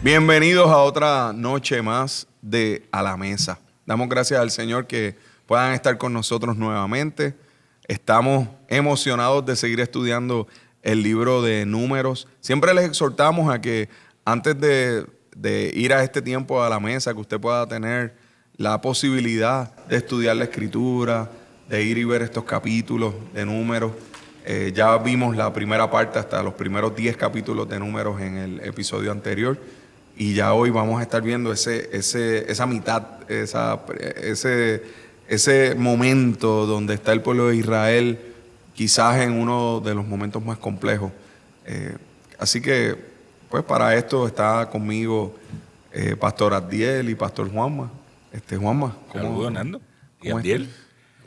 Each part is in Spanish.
Bienvenidos a otra noche más de A la Mesa. Damos gracias al Señor que puedan estar con nosotros nuevamente. Estamos emocionados de seguir estudiando el libro de Números. Siempre les exhortamos a que antes de ir a este tiempo a la mesa, que usted pueda tener la posibilidad de estudiar la Escritura, de ir y ver estos capítulos de Números. Ya vimos la primera parte hasta los primeros 10 capítulos de Números en el episodio anterior. Y ya hoy vamos a estar viendo esa mitad, ese momento donde está el pueblo de Israel, quizás en uno de los momentos más complejos. Así que, pues para esto está conmigo Pastor Abdiel y Pastor Juanma. Juanma, Saludos, Nando. ¿Y cómo Abdiel?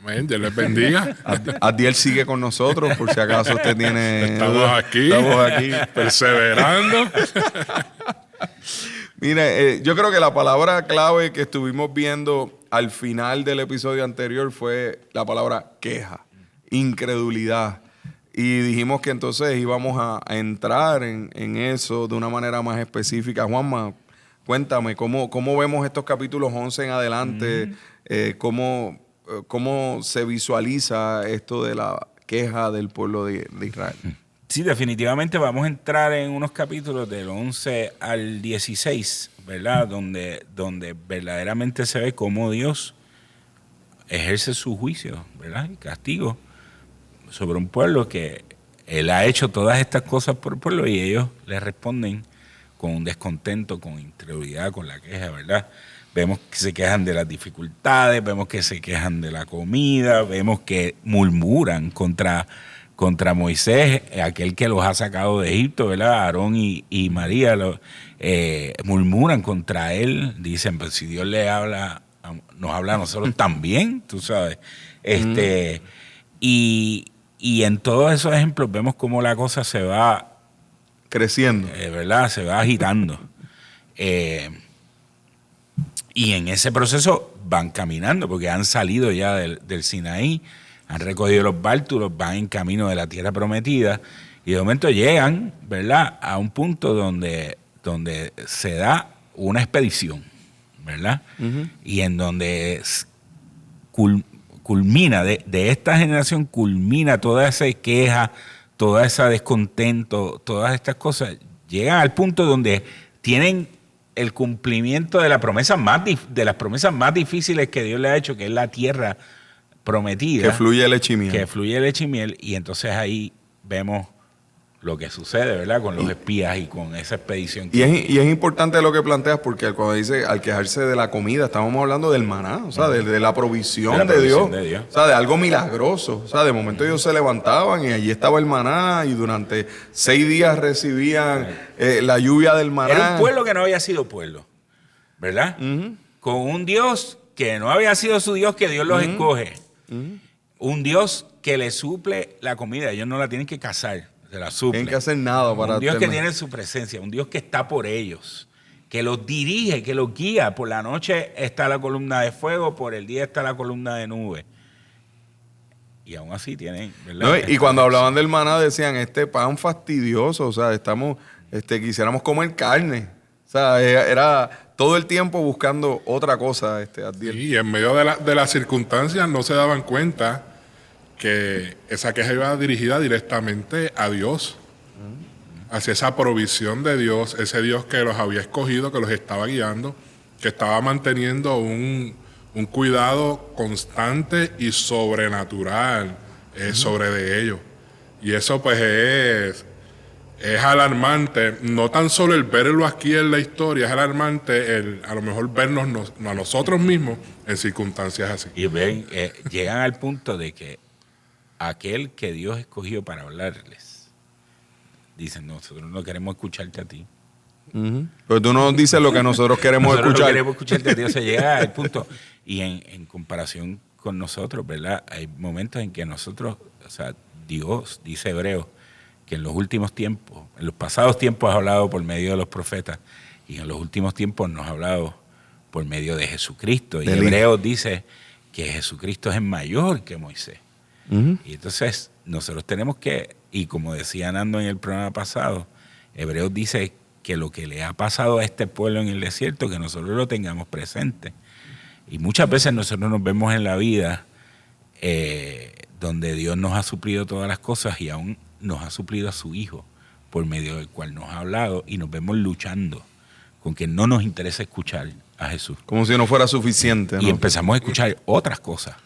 Amén, Dios les bendiga. Abdiel sigue con nosotros, por si acaso usted tiene... Estamos aquí perseverando. Mire, yo creo que la palabra clave que estuvimos viendo al final del episodio anterior fue la palabra queja, incredulidad. Y dijimos que entonces íbamos a entrar en eso de una manera más específica. Juanma, cuéntame, ¿cómo vemos estos capítulos 11 en adelante? ¿Cómo se visualiza esto de la queja del pueblo de Israel? Sí, definitivamente vamos a entrar en unos capítulos del 11 al 16, ¿verdad? Donde verdaderamente se ve cómo Dios ejerce su juicio, ¿verdad? Y castigo sobre un pueblo que Él ha hecho todas estas cosas por el pueblo y ellos le responden con un descontento, con incredulidad, con la queja, ¿verdad? Vemos que se quejan de las dificultades, vemos que se quejan de la comida, vemos que murmuran contra Moisés, aquel que los ha sacado de Egipto, ¿verdad? Aarón y María murmuran contra él, dicen, pues si Dios le habla, nos habla a nosotros también, tú sabes. Y en todos esos ejemplos vemos cómo la cosa se va creciendo, ¿verdad? Se va agitando. Y en ese proceso van caminando, porque han salido ya del Sinaí, han recogido los bártulos, van en camino de la tierra prometida, y de momento llegan, ¿verdad?, a un punto donde se da una expedición, ¿verdad? Uh-huh. Y en donde culmina, de esta generación culmina toda esa queja, toda esa descontento, todas estas cosas, llegan al punto donde tienen el cumplimiento de las promesas más difíciles que Dios le ha hecho, que es la tierra prometida. Que fluye leche y miel. Y entonces ahí vemos lo que sucede, ¿verdad? Con los espías y con esa expedición. Y es importante lo que planteas, porque cuando dice al quejarse de la comida, estamos hablando del maná, o sea, de la provisión de Dios. O sea, de algo milagroso. O sea, de momento ellos se levantaban y allí estaba el maná y durante 6 días recibían la lluvia del maná. Era un pueblo que no había sido pueblo, ¿verdad? Uh-huh. Con un Dios que no había sido su Dios, que Dios los escoge. Uh-huh. Un Dios que le suple la comida, ellos no la tienen que cazar. Se la suple. Tienen que hacer nada para... Un Dios que tiene su presencia, un Dios que está por ellos, que los dirige, que los guía. Por la noche está la columna de fuego, por el día está la columna de nube. Y aún así tienen, ¿verdad? No, y cuando hablaban del maná decían, este pan fastidioso, o sea, quisiéramos comer carne. O sea, era todo el tiempo buscando otra cosa. Y en medio de las circunstancias no se daban cuenta que esa queja iba dirigida directamente a Dios, hacia esa provisión de Dios, ese Dios que los había escogido, que los estaba guiando, que estaba manteniendo un cuidado constante y sobrenatural sobre de ellos. Y eso pues es alarmante, no tan solo el verlo aquí en la historia, es alarmante a lo mejor vernos a nosotros mismos en circunstancias así. Y ven, llegan al punto de que aquel que Dios escogió para hablarles, dicen, nosotros no queremos escucharte a ti. Uh-huh. Pero tú nos dices lo que nosotros queremos escuchar. No queremos escucharte a ti, o sea, llega al punto. Y en comparación con nosotros, ¿verdad? Hay momentos en que nosotros, o sea, Dios, dice Hebreos, que en los últimos tiempos, en los pasados tiempos ha hablado por medio de los profetas, y en los últimos tiempos nos ha hablado por medio de Jesucristo. Y Hebreos dice que Jesucristo es mayor que Moisés. Uh-huh. Y entonces nosotros tenemos que, y como decía Nando en el programa pasado, Hebreos dice que lo que le ha pasado a este pueblo en el desierto, que nosotros lo tengamos presente. Y muchas veces nosotros nos vemos en la vida donde Dios nos ha suplido todas las cosas y aún nos ha suplido a su Hijo, por medio del cual nos ha hablado, y nos vemos luchando con que no nos interesa escuchar a Jesús. Como si no fuera suficiente, ¿no? Y empezamos a escuchar otras cosas.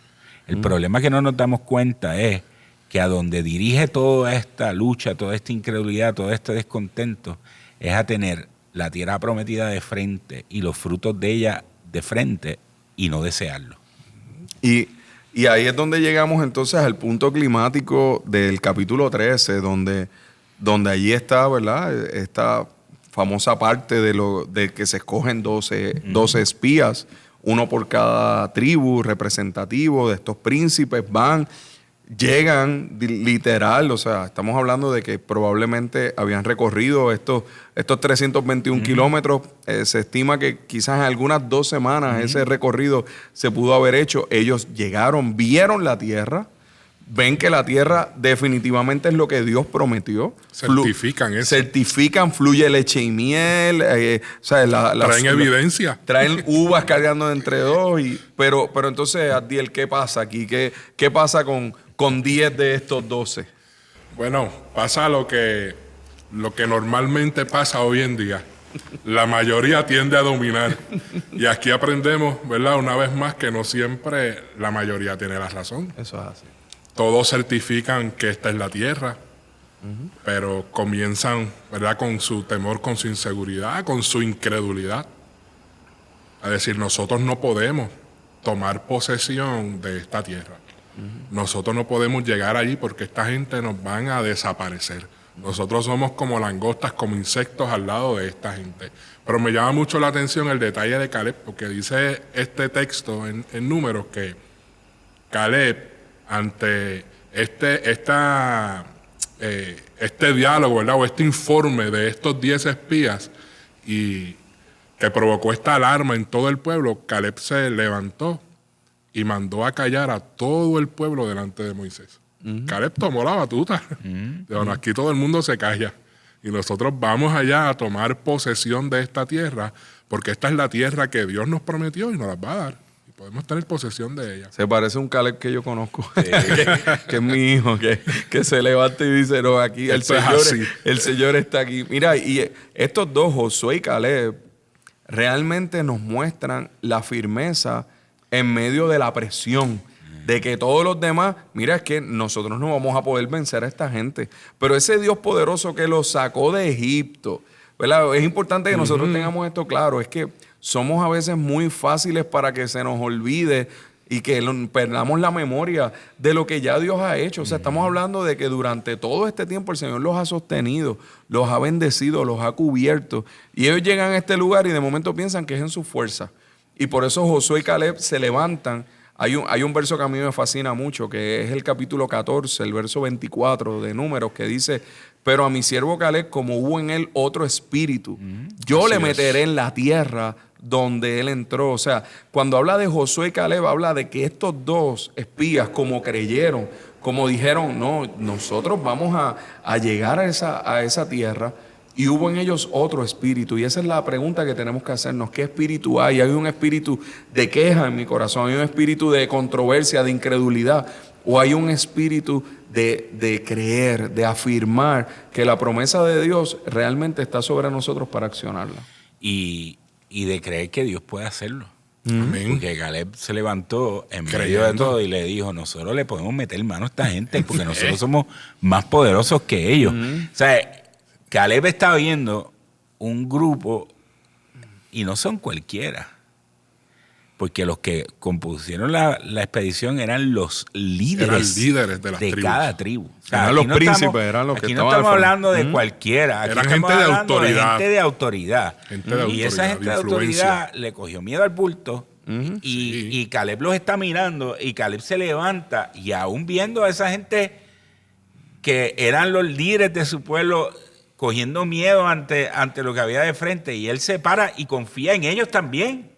El problema que no nos damos cuenta es que a donde dirige toda esta lucha, toda esta incredulidad, todo este descontento, es a tener la tierra prometida de frente y los frutos de ella de frente y no desearlo. Y ahí es donde llegamos entonces al punto climático del capítulo 13, donde allí está, ¿verdad?, esta famosa parte de que se escogen 12 espías, uno por cada tribu representativo de estos príncipes, llegan literal, o sea, estamos hablando de que probablemente habían recorrido estos 321 kilómetros. Se estima que quizás en algunas 2 semanas ese recorrido se pudo haber hecho. Ellos llegaron, vieron la tierra, ven que la tierra definitivamente es lo que Dios prometió. Certifican eso. Certifican, fluye leche y miel. O sea, traen evidencia. Traen uvas cargando entre dos. Pero entonces, Abdiel, ¿qué pasa aquí? ¿Qué pasa con 10 de estos 12? Bueno, pasa lo que normalmente pasa hoy en día. La mayoría tiende a dominar. Y aquí aprendemos, ¿verdad?, una vez más, que no siempre la mayoría tiene la razón. Eso es así. Todos certifican que esta es la tierra, pero comienzan, ¿verdad?, con su temor, con su inseguridad, con su incredulidad, a decir, nosotros no podemos tomar posesión de esta tierra. Nosotros no podemos llegar allí porque esta gente nos van a desaparecer. Nosotros somos como langostas, como insectos al lado de esta gente. Pero me llama mucho la atención el detalle de Caleb, porque dice este texto en Números que Caleb, ante este diálogo, ¿verdad?, o este informe de estos 10 espías y que provocó esta alarma en todo el pueblo, Caleb se levantó y mandó a callar a todo el pueblo delante de Moisés. Caleb tomó la batuta. Bueno, aquí todo el mundo se calla y nosotros vamos allá a tomar posesión de esta tierra, porque esta es la tierra que Dios nos prometió y nos la va a dar. Podemos tener posesión de ella. Se parece a un Caleb que yo conozco, que es mi hijo, que se levanta y dice, no, aquí el Señor está aquí. Mira, y estos dos, Josué y Caleb, realmente nos muestran la firmeza en medio de la presión, de que todos los demás, mira, es que nosotros no vamos a poder vencer a esta gente. Pero ese Dios poderoso que los sacó de Egipto, ¿verdad? Es importante que nosotros tengamos esto claro, es que somos a veces muy fáciles para que se nos olvide y que perdamos la memoria de lo que ya Dios ha hecho. O sea, estamos hablando de que durante todo este tiempo el Señor los ha sostenido, los ha bendecido, los ha cubierto. Y ellos llegan a este lugar y de momento piensan que es en su fuerza. Y por eso Josué y Caleb se levantan. Hay un verso que a mí me fascina mucho, que es el capítulo 14, el verso 24 de Números, que dice: pero a mi siervo Caleb, como hubo en él otro espíritu, yo le meteré en la tierra donde él entró. O sea, cuando habla de Josué y Caleb, habla de que estos dos espías, como creyeron, como dijeron, no, nosotros vamos a llegar a esa tierra, y hubo en ellos otro espíritu. Y esa es la pregunta que tenemos que hacernos: ¿qué espíritu hay? ¿Hay un espíritu de queja en mi corazón? ¿Hay un espíritu de controversia, de incredulidad? ¿O hay un espíritu de creer, de afirmar que la promesa de Dios realmente está sobre nosotros para accionarla? Y de creer que Dios puede hacerlo. Amén. Porque Caleb se levantó en medio de todo y le dijo: nosotros le podemos meter mano a esta gente porque nosotros somos más poderosos que ellos. O sea, Caleb está viendo un grupo y no son cualquiera. Porque los que compusieron la expedición eran los líderes, de las tribus. Cada tribu. O sea, eran los príncipes, eran los que aquí estaban no estamos hablando de cualquiera. Aquí Era estamos gente de hablando autoridad. gente de autoridad. Gente de Y esa autoridad, gente de de influencia. autoridad le cogió miedo al bulto. Y Caleb los está mirando y Caleb se levanta y aún viendo a esa gente que eran los líderes de su pueblo cogiendo miedo ante lo que había de frente, y él se para y confía en ellos también.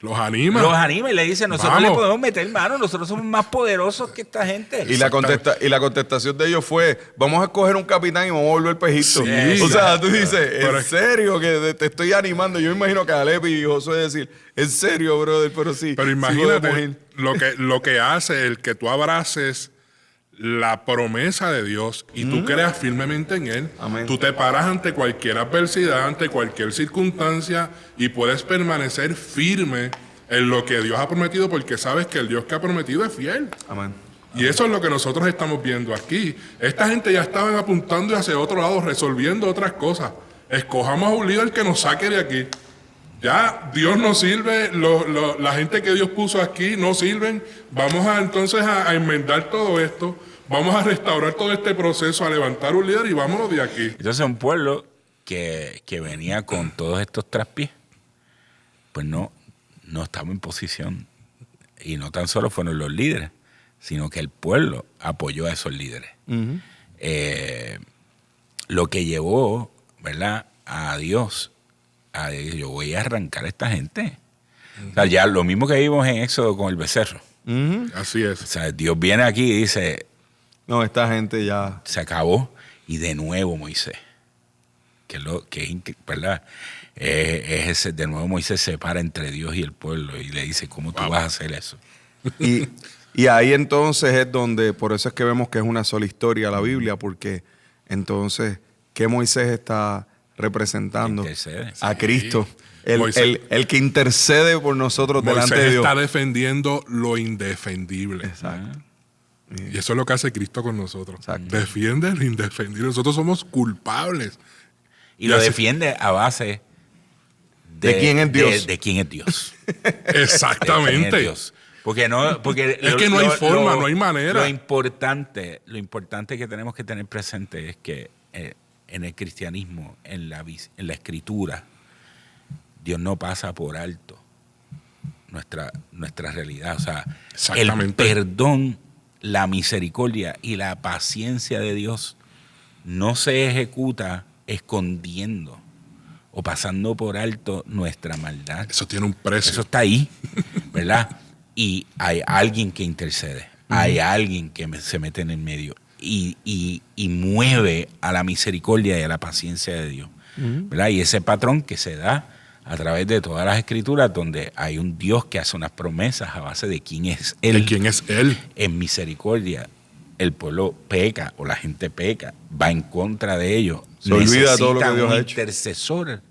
Los anima. Los anima y le dice, nosotros Vamos. le podemos meter mano, nosotros somos más poderosos que esta gente. Y la contestación de ellos fue, vamos a escoger un capitán y vamos a volver pejito. Sí. O sea, tú dices, Pero ¿en serio que te estoy animando? Yo me imagino que Alep y Josué decir, en serio, brother, pero sí. Pero sí imagínate podemos ir. lo que hace el que tú abraces la promesa de Dios y tú creas firmemente en Él. Amén. Tú te paras ante cualquier adversidad, ante cualquier circunstancia y puedes permanecer firme en lo que Dios ha prometido porque sabes que el Dios que ha prometido es fiel. Amén. Y eso es lo que nosotros estamos viendo aquí. Esta gente ya estaban apuntando hacia otro lado, resolviendo otras cosas. Escojamos a un líder que nos saque de aquí. Ya Dios no sirve, la gente que Dios puso aquí no sirven. Vamos entonces a enmendar todo esto. Vamos a restaurar todo este proceso, a levantar un líder y vámonos de aquí. Entonces un pueblo que venía con todos estos traspiés, pues no estaba en posición. Y no tan solo fueron los líderes, sino que el pueblo apoyó a esos líderes. Lo que llevó, ¿verdad?, a Dios, yo voy a arrancar a esta gente. O sea, ya lo mismo que vimos en Éxodo con el becerro. Así es. O sea, Dios viene aquí y dice, No, esta gente ya... se acabó. Y de nuevo Moisés, ¿verdad? De nuevo Moisés se para entre Dios y el pueblo y le dice, ¿cómo tú vas a hacer eso? Y ahí entonces es donde, por eso es que vemos que es una sola historia la Biblia, porque entonces, ¿qué Moisés está representando? Intercede. A Cristo. Moisés- El que intercede por nosotros delante de Moisés Dios. está defendiendo lo indefendible. Exacto. Y eso es lo que hace Cristo con nosotros. Exacto. Defiende lo indefendible. Nosotros somos culpables. Y Y lo así- defiende a base ¿De quién es Dios? De quién es Dios. Exactamente. De quién es Dios. Porque Es que no hay forma, no hay manera. Lo importante que tenemos que tener presente es que en el cristianismo, en la escritura, Dios no pasa por alto nuestra realidad. O sea, el Exactamente. perdón, la misericordia y la paciencia de Dios no se ejecuta escondiendo o pasando por alto nuestra maldad. Eso tiene un precio. Eso está ahí, ¿verdad? Y hay alguien que intercede, hay alguien que se mete en el medio y mueve a la misericordia y a la paciencia de Dios, ¿verdad? Y ese patrón que se da a través de todas las escrituras, donde hay un Dios que hace unas promesas a base de quién es Él. ¿De quién es Él? En misericordia, el pueblo peca o la gente peca, va en contra de ellos. Se olvida todo lo que Necesitan Dios un ha hecho. intercesor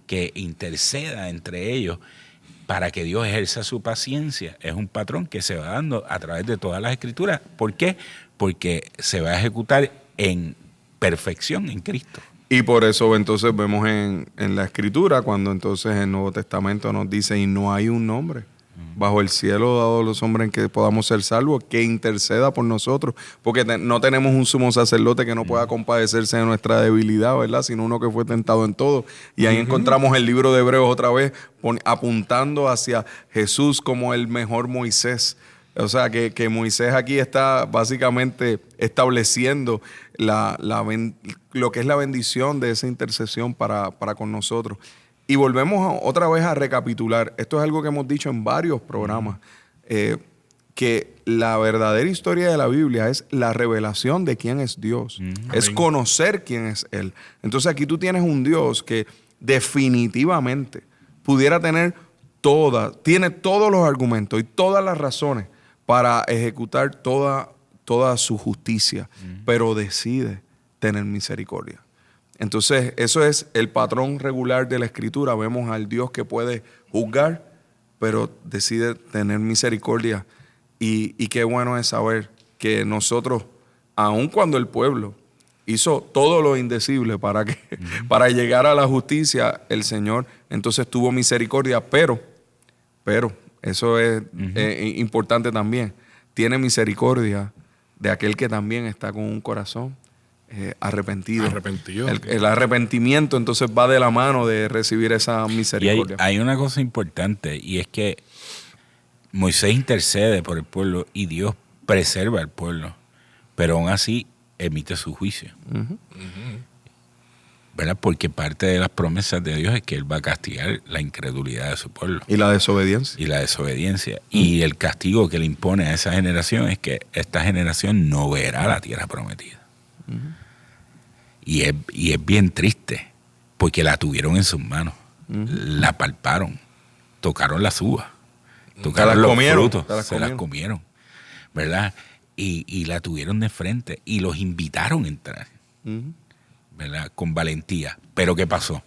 que interceda entre ellos para que Dios ejerza su paciencia. Es un patrón que se va dando a través de todas las escrituras. ¿Por qué? Porque se va a ejecutar en perfección en Cristo. Y por eso entonces vemos en la Escritura, cuando entonces el Nuevo Testamento nos dice, y no hay un nombre bajo el cielo dado a los hombres en que podamos ser salvos, que interceda por nosotros, porque no tenemos un sumo sacerdote que no pueda compadecerse de nuestra debilidad, ¿verdad? Sino uno que fue tentado en todo. Y ahí encontramos el libro de Hebreos otra vez, apuntando hacia Jesús como el mejor Moisés. O sea, que Moisés aquí está básicamente estableciendo lo que es la bendición de esa intercesión para con nosotros. Y volvemos otra vez a recapitular. Esto es algo que hemos dicho en varios programas, que la verdadera historia de la Biblia es la revelación de quién es Dios. Es Amén. conocer quién es Él. Entonces aquí tú tienes un Dios que definitivamente pudiera tiene todos los argumentos y todas las razones para ejecutar toda su justicia, pero decide tener misericordia. Entonces, eso es el patrón regular de la Escritura. Vemos al Dios que puede juzgar, pero decide tener misericordia. Y qué bueno es saber que nosotros, aun cuando el pueblo hizo todo lo indecible para llegar a la justicia, el Señor entonces tuvo misericordia, pero eso es importante también, tiene misericordia de aquel que también está con un corazón arrepentido. El arrepentimiento entonces va de la mano de recibir esa misericordia. Y hay una cosa importante, y es que Moisés intercede por el pueblo y Dios preserva al pueblo, pero aún así emite su juicio. ¿verdad? Porque parte de las promesas de Dios es que Él va a castigar la incredulidad de su pueblo. Y la desobediencia. Y la desobediencia. Y el castigo que le impone a esa generación es que esta generación no verá la tierra prometida. Y es bien triste, porque la tuvieron en sus manos, la palparon, tocaron las uvas, tocaron los frutos, se las comieron, ¿verdad? Y la tuvieron de frente y los invitaron a entrar, ¿verdad? Con valentía. Pero ¿qué pasó?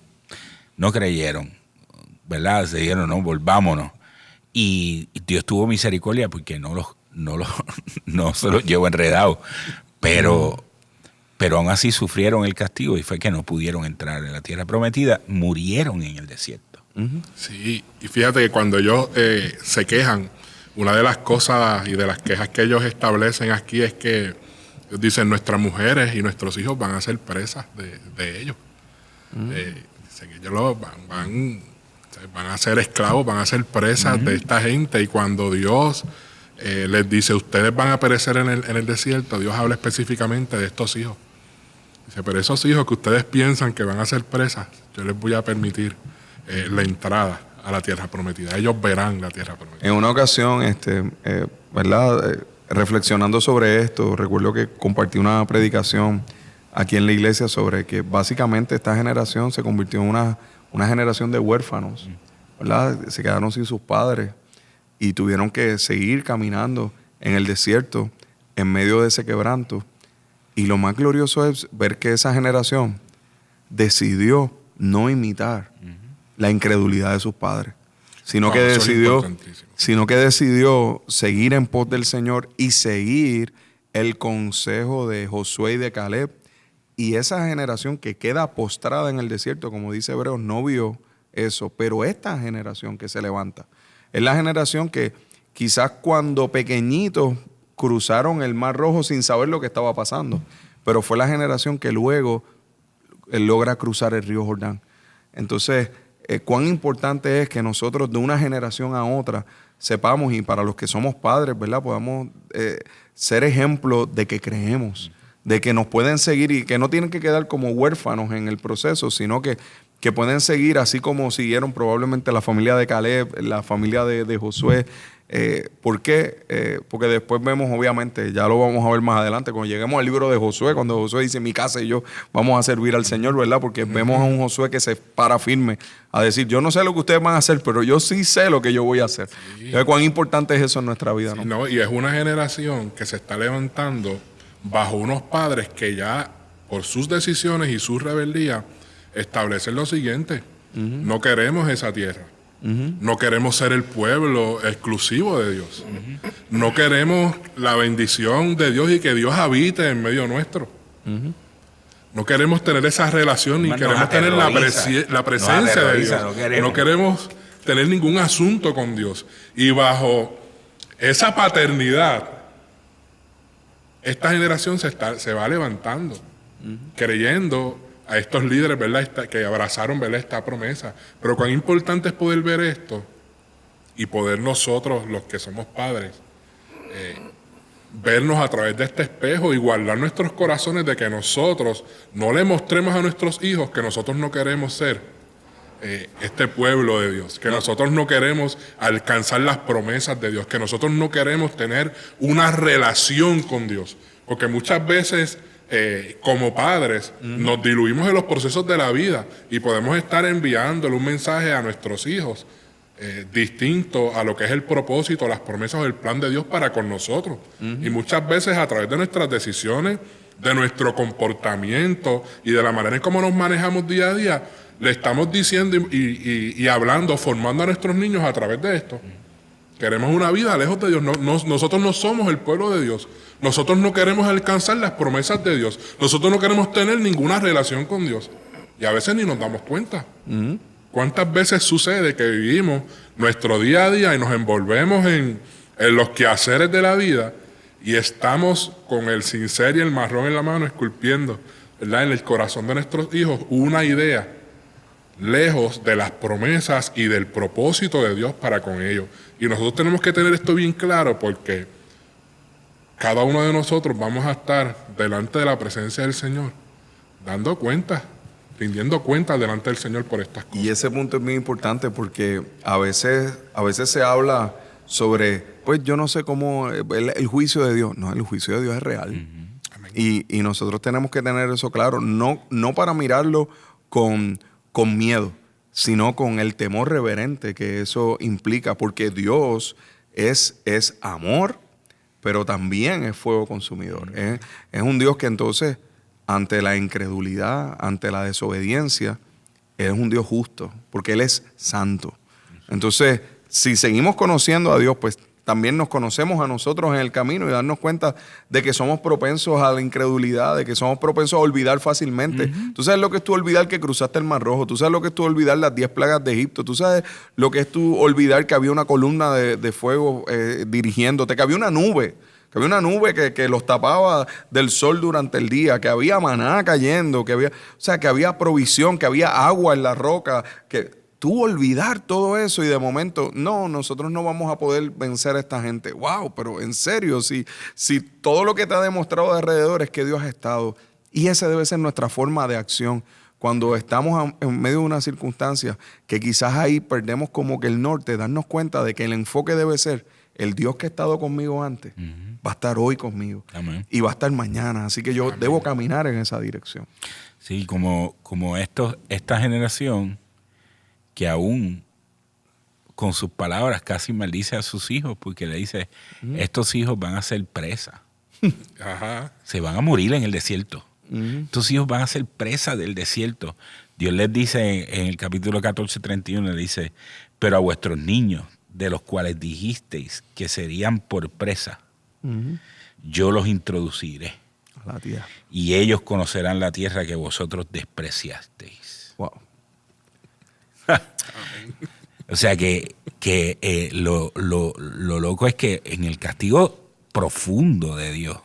No creyeron, ¿verdad? Se dijeron, no, volvámonos. Y Dios tuvo misericordia porque no se los llevó enredados, pero aún así sufrieron el castigo y fue que no pudieron entrar en la tierra prometida, murieron en el desierto. Sí, y fíjate que cuando ellos se quejan, una de las cosas y de las quejas que ellos establecen aquí es que ellos dicen, nuestras mujeres y nuestros hijos van a ser presas de ellos. Dicen que ellos van a ser esclavos, van a ser presas de esta gente, y cuando Dios les dice, ustedes van a perecer en el desierto, Dios habla específicamente de estos hijos. Dice, pero esos hijos que ustedes piensan que van a ser presas, yo les voy a permitir la entrada a la tierra prometida. Ellos verán la tierra prometida. En una ocasión, ¿verdad? Reflexionando sobre esto, recuerdo que compartí una predicación aquí en la iglesia sobre que básicamente esta generación se convirtió en una generación de huérfanos, ¿verdad? Se quedaron sin sus padres y tuvieron que seguir caminando en el desierto en medio de ese quebranto. Y lo más glorioso es ver que esa generación decidió no imitar la incredulidad de sus padres, sino que decidió seguir en pos del Señor y seguir el consejo de Josué y de Caleb. Y esa generación que queda postrada en el desierto, como dice Hebreos, no vio eso. Pero esta generación que se levanta es la generación que quizás cuando pequeñitos cruzaron el Mar Rojo sin saber lo que estaba pasando, pero fue la generación que luego logra cruzar el río Jordán. Entonces, cuán importante es que nosotros de una generación a otra sepamos, y para los que somos padres, ¿verdad?, podamos ser ejemplo de que creemos, de que nos pueden seguir y que no tienen que quedar como huérfanos en el proceso, sino que pueden seguir así como siguieron probablemente la familia de Caleb, la familia de Josué. ¿Por qué? Porque después vemos, obviamente, ya lo vamos a ver más adelante, cuando lleguemos al libro de Josué, cuando Josué dice, mi casa y yo vamos a servir al Señor, ¿verdad? Porque vemos a un Josué que se para firme a decir, yo no sé lo que ustedes van a hacer, pero yo sí sé lo que yo voy a hacer. Sí. Entonces, ¿cuán importante es eso en nuestra vida? Sí, ¿no? Y es una generación que se está levantando bajo unos padres que ya, por sus decisiones y su rebeldía, establecen lo siguiente: no queremos esa tierra. No queremos ser el pueblo exclusivo de Dios. No queremos la bendición de Dios y que Dios habite en medio nuestro. No queremos tener esa relación, ni queremos tener la presencia de Dios. No queremos tener ningún asunto con Dios. Y bajo esa paternidad, esta generación se va levantando, creyendo a estos líderes, ¿verdad?, que abrazaron, ¿verdad?, esta promesa. Pero cuán importante es poder ver esto y poder nosotros, los que somos padres, vernos a través de este espejo y guardar nuestros corazones de que nosotros no le mostremos a nuestros hijos que nosotros no queremos ser este pueblo de Dios, que nosotros no queremos alcanzar las promesas de Dios, que nosotros no queremos tener una relación con Dios. Porque muchas veces como padres nos diluimos en los procesos de la vida y podemos estar enviándole un mensaje a nuestros hijos distinto a lo que es el propósito, las promesas o el plan de Dios para con nosotros. Y muchas veces a través de nuestras decisiones, de nuestro comportamiento y de la manera en cómo nos manejamos día a día, le estamos diciendo y hablando, formando a nuestros niños a través de esto. Queremos una vida lejos de Dios. Nosotros no somos el pueblo de Dios. Nosotros no queremos alcanzar las promesas de Dios. Nosotros no queremos tener ninguna relación con Dios. Y a veces ni nos damos cuenta. ¿Cuántas veces sucede que vivimos nuestro día a día y nos envolvemos en los quehaceres de la vida y estamos con el cincel y el marrón en la mano esculpiendo, ¿verdad?, en el corazón de nuestros hijos una idea lejos de las promesas y del propósito de Dios para con ellos? Y nosotros tenemos que tener esto bien claro, porque cada uno de nosotros vamos a estar delante de la presencia del Señor dando cuenta rindiendo cuentas delante del Señor por estas cosas. Y ese punto es muy importante porque a veces se habla sobre, pues yo no sé cómo, el juicio de Dios. No, el juicio de Dios es real. Amén. Y nosotros tenemos que tener eso claro, no para mirarlo con miedo, sino con el temor reverente que eso implica, porque Dios es amor, pero también es fuego consumidor. Es un Dios que entonces, ante la incredulidad, ante la desobediencia, es un Dios justo, porque Él es santo. Entonces, si seguimos conociendo a Dios, pues también nos conocemos a nosotros en el camino y darnos cuenta de que somos propensos a la incredulidad, de que somos propensos a olvidar fácilmente. Tú sabes lo que es tú olvidar que cruzaste el Mar Rojo, tú sabes lo que es tú olvidar las 10 plagas de Egipto, tú sabes lo que es tú olvidar que había una columna de fuego dirigiéndote, que había una nube. Que había una nube que los tapaba del sol durante el día, que había maná cayendo, que había provisión, que había agua en la roca, que tú olvidar todo eso y de momento, no, nosotros no vamos a poder vencer a esta gente. Wow, pero en serio, si todo lo que te ha demostrado de alrededor es que Dios ha estado, y esa debe ser nuestra forma de acción. Cuando estamos en medio de una circunstancia que quizás ahí perdemos como que el norte, darnos cuenta de que el enfoque debe ser el Dios que ha estado conmigo antes, va a estar hoy conmigo. Amén. Y va a estar mañana. Así que yo debo caminar en esa dirección. Sí, como esta generación que aún con sus palabras casi maldice a sus hijos porque le dice, estos hijos van a ser presa. Ajá. Se van a morir en el desierto. Estos hijos van a ser presa del desierto. Dios les dice en el capítulo 14:31, le dice, pero a vuestros niños, de los cuales dijisteis que serían por presa, yo los introduciré. A la tierra. Y ellos conocerán la tierra que vosotros despreciasteis. Wow. O sea que lo loco es que en el castigo profundo de Dios,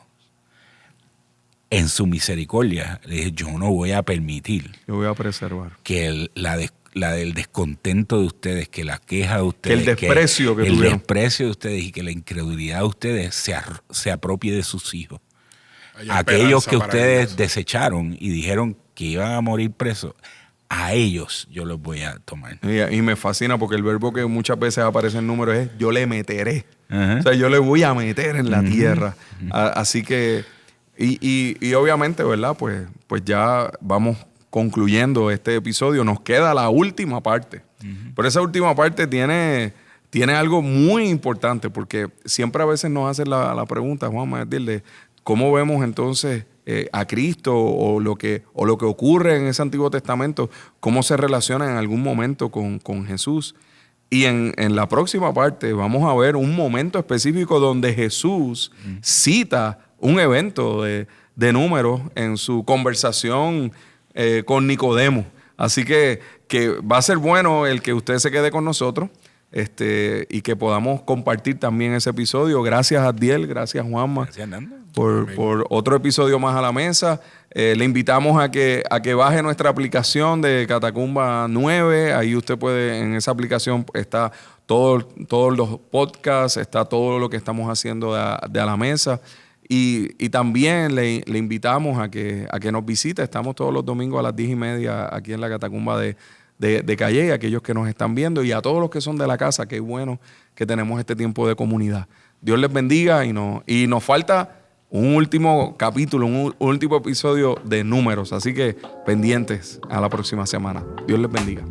en su misericordia, le dije, yo no voy a permitir Yo voy a preservar. que la del descontento de ustedes, que la queja de ustedes, el desprecio que el tuvieron. desprecio de ustedes y que la incredulidad de ustedes se apropie de sus hijos. Hay Aquellos esperanza que para ustedes ellos. desecharon y dijeron que iban a morir presos, a ellos yo los voy a tomar. Y me fascina porque el verbo que muchas veces aparece en números es yo le meteré. Ajá. O sea, yo le voy a meter en la tierra. Así que, y obviamente, ¿verdad? Pues ya vamos concluyendo este episodio. Nos queda la última parte. Pero esa última parte tiene algo muy importante porque siempre a veces nos hacen la pregunta, Juanma, de cómo vemos entonces a Cristo o lo que ocurre en ese Antiguo Testamento, cómo se relaciona en algún momento con Jesús. Y en la próxima parte vamos a ver un momento específico donde Jesús cita un evento de Números en su conversación con Nicodemo. Así que va a ser bueno el que usted se quede con nosotros y que podamos compartir también ese episodio. Gracias a Adiel, gracias Juanma. Gracias, Nando. Por otro episodio más a la mesa. Le invitamos a que baje nuestra aplicación de Catacumba 9. Ahí usted puede, en esa aplicación está todos los podcasts, está todo lo que estamos haciendo de a la mesa. Y también le invitamos a que nos visite. Estamos todos los domingos a las 10:30 aquí en la Catacumba de Calle, aquellos que nos están viendo y a todos los que son de la casa. Qué bueno que tenemos este tiempo de comunidad. Dios les bendiga y nos falta un último capítulo, un último episodio de Números. Así que pendientes a la próxima semana. Dios les bendiga.